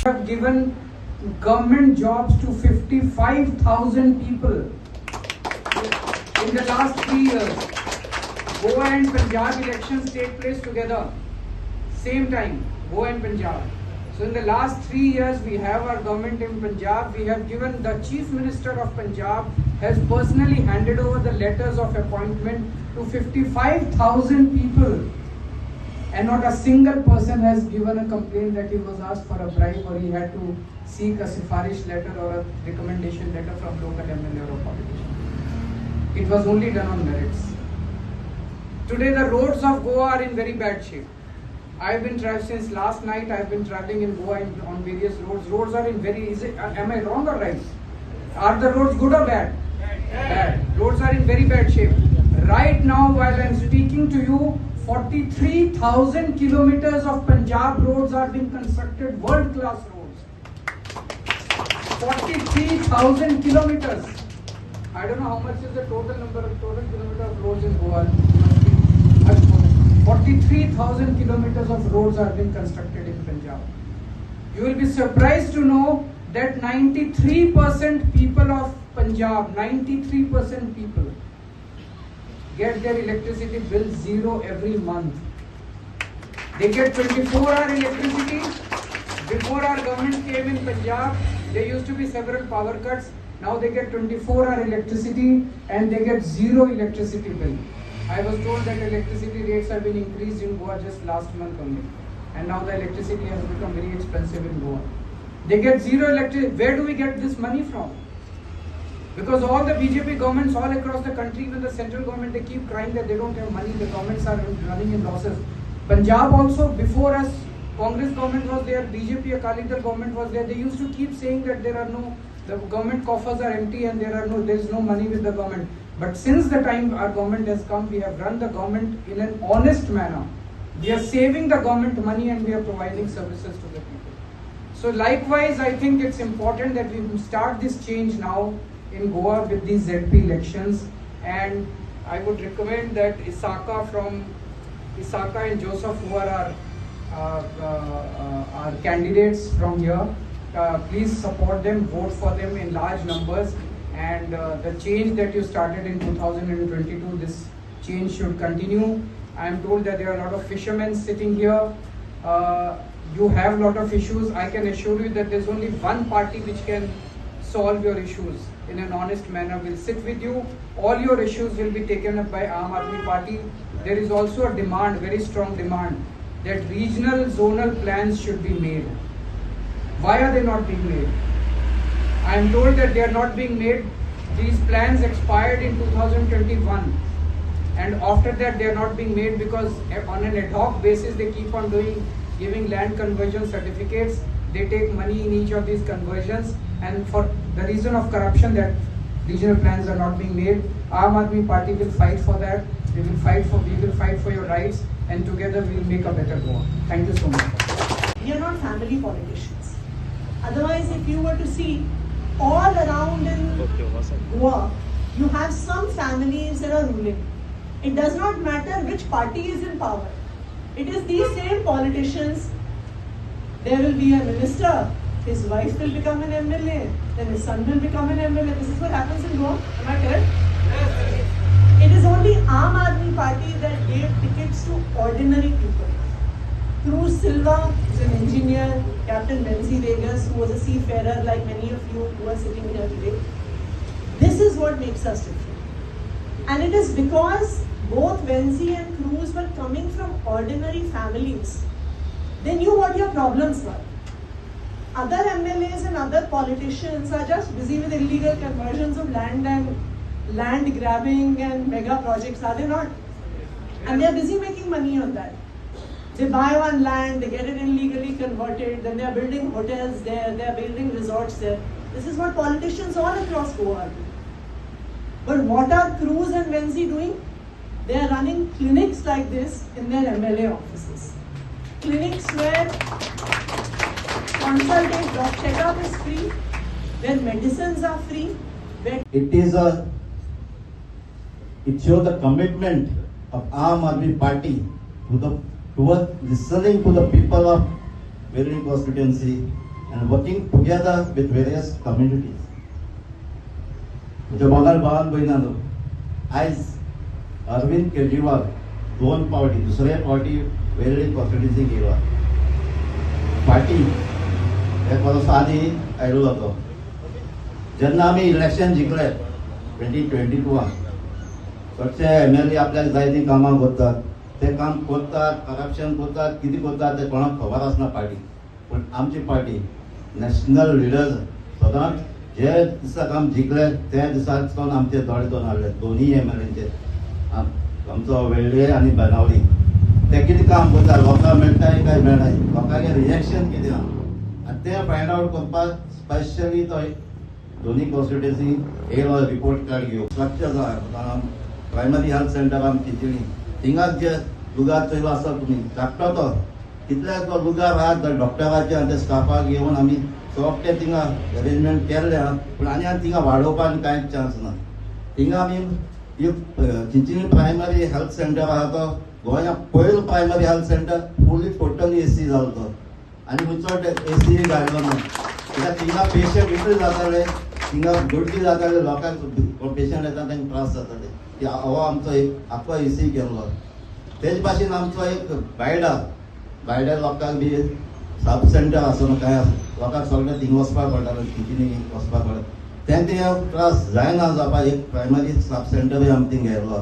have given government jobs to 55,000 people in the last 3 years. Goa and Punjab elections take place together, same time, Goa and Punjab. So in the last 3 years, we have our government in Punjab. We have given the Chief Minister of Punjab has personally handed over the letters of appointment to 55,000 people. And not a single person has given a complaint that he was asked for a bribe or he had to seek a sifarish letter or a recommendation letter from local MLA or politician. It was only done on merits. Today the roads of Goa are in very bad shape. I've been traveling since last night. I've been traveling in Goa on various roads. Roads are in very. Am I wrong or right? Are the roads good or bad? Bad. Roads are in very bad shape. Right now, while I'm speaking to you, 43,000 kilometers of Punjab roads are being constructed. World-class roads. 43,000 kilometers. I don't know how much is the total number of kilometers of roads in Goa. 43,000 kilometers of roads are being constructed in Punjab. You will be surprised to know that 93% people of Punjab, 93% people get their electricity bill zero every month. They get 24-hour electricity. Before our government came in Punjab, there used to be several power cuts. Now they get 24-hour electricity and they get zero electricity bill. I was told that electricity rates have been increased in Goa just last month only. And now the electricity has become very expensive in Goa. They get zero electricity. Where do we get this money from? Because all the BJP governments all across the country, even the central government, they keep crying that they don't have money. The governments are running in losses. Punjab also, before us, Congress government was there, BJP Akali Dal government was there. They used to keep saying that the government coffers are empty and there is no money with the government. But since the time our government has come, we have run the government in an honest manner. We are saving the government money and we are providing services to the people. So likewise, I think it's important that we start this change now in Goa with these ZP elections. And I would recommend that Isaka and Joseph, who are our candidates from here, please support them, vote for them in large numbers. And the change that you started in 2022, this change should continue. I am told that there are a lot of fishermen sitting here. You have a lot of issues. I can assure you that there's only one party which can solve your issues in an honest manner. We'll sit with you. All your issues will be taken up by Aam Aadmi Party. There is also a demand, very strong demand, that regional zonal plans should be made. Why are they not being made? I am told that they are not being made. These plans expired in 2021, and after that they are not being made because on an ad hoc basis they keep on giving land conversion certificates. They take money in each of these conversions, and for the reason of corruption that regional plans are not being made. Aam Aadmi Party will fight for that. We will fight for your rights, and together we will make a better Goa. Thank you so much. We are not family politicians. Otherwise, if you were to see all around in Goa, you have some families that are ruling. It does not matter which party is in power. It is these same politicians. There will be a minister, his wife will become an MLA, then his son will become an MLA. This is what happens in Goa. Am I correct? Yes. It is only Aam Aadmi Party that gave tickets to ordinary people. Cruz Silva is an engineer, Captain Benzi Vegas, who was a seafarer like many of you who are sitting here today. This is what makes us different. And it is because both Benzi and Cruz were coming from ordinary families. They knew what your problems were. Other MLAs and other politicians are just busy with illegal conversions of land and land grabbing and mega projects, are they not? And they are busy making money on that. They buy one land, they get it illegally converted, then they are building hotels there, they are building resorts there. This is what politicians all across Goa are doing. But what are Cruz and Benzi doing? They are running clinics like this in their MLA offices. Clinics where consultation, doctor checkup is free, where medicines are free. It shows the commitment of Aam Aadmi Party towards listening to the people of Vedari constituency and working together with various communities. म्हज्या मोगाल भावान भयणानो, आयज अरविंद केजरीवाल दोन पावटी दुसरे पावटी वेगळी constituency गेला. Party एक वर्स आदी आयलो जातो. जेन्ना आमी इलेक्शन जिखले 2022 चडशे MLA आपल्याक जाय ती कामां करतात, ते काम करतात, करप्शन करतात, कितें करतात ते कोणाक खबर आसना पार्टी. पूण आमची पार्टी नॅशनल लिडर्स सदांच जे दिसाक आमी जिखले त्या दिसाच्यान आमचे दोळे दोन हाडले दोनूय MLAचे. आमचो वेळ्ळे आनी बनावली ते कितें काम करता, लोकांक मेळटाय काय मेळनाय, लोकांचे रिएक्शन कितें आहा आनी तें फायंड आवट करपाक स्पेशली तो दोनी कॉन्स्टिट्युन्सी येयलो रिपोर्ट कार्ड घेवन स्ट्रक्चर जाय. प्रायमरी हेल्थ सेंटर आमी चिंचणी थिंगाच जे लुगार चयलो आसा तुमी धाकटो तो कितले तो लुगार आहात डॉक्टराचे आनी ते स्टाफाक घेवन आमी सोगटे थिंगा अरेंजमेंट केल्ले आहा. पूण आनी थिंगा वाडोवपाक कांयच चान्स ना. थिंगा आमी चिंचणी प्रायमरी हेल्थ सेंटर आहा तो गोंयांत पयलो primary health centre fully totally AC जालो तो आनी खंयचो AC घातलो ना. कित्याक थिंगा पेशंट इतले जाताले, थिंगा गर्दी जाताले, लोकांक पेशंट येता तांकां त्रास जाताले. हो आमचो एक आख्खो AC केल्लो. तेच भाशेन आमचो एक भायल्या लोकांक बी सब सेंटर आसना काय लोकांक सगळे थिंगा वचपाक पडटाले, चिंचणी वचपाक पडटा. तेंका त्रास जायना जावपाक एक प्रायमरी सब सेंटरूय आमी थिंगा गेल्लो.